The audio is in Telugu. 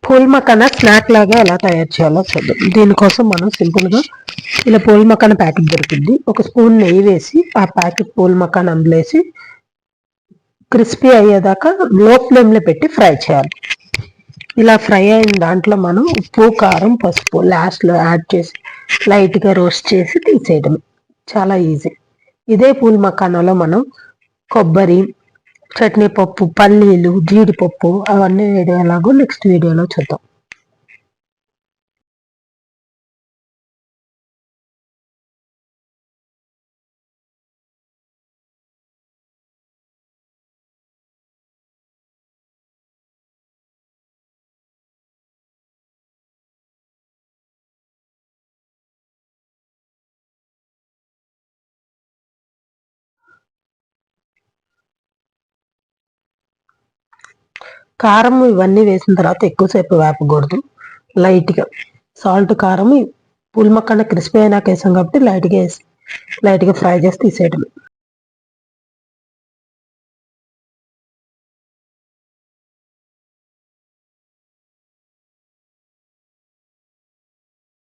పూల్ మకాన స్నాక్ లాగా ఎలా తయారు చేయాలో చూద్దాం. దీనికోసం మనం సింపుల్గా ఇలా పూల్ మకాన ప్యాకెట్ దొరుకుద్ది. ఒక స్పూన్ నెయ్యి వేసి ఆ ప్యాకెట్ పూల్ మకాన అందులో వేసి క్రిస్పీ అయ్యేదాకా లో ఫ్లేమ్లో పెట్టి ఫ్రై చేయాలి. ఇలా ఫ్రై అయిన దాంట్లో మనం ఉప్పు, కారం, పసుపు లాస్ట్లో యాడ్ చేసి లైట్గా రోస్ట్ చేసి తీసేయడం. చాలా ఈజీ. ఇదే పూల్ మకానాలో మనం కొబ్బరి, చట్నీ పప్పు, పల్లీలు, జీడిపప్పు అవన్నీ ఎలాగో నెక్స్ట్ వీడియోలో చూద్దాం. కారం ఇవన్నీ వేసిన తర్వాత ఎక్కువసేపు వేపకూడదు. లైట్గా సాల్ట్, కారం పూల్ మక్కన క్రిస్పీ అయినాక వేసాం కాబట్టి లైట్గా ఫ్రై చేసి తీసేయడమే.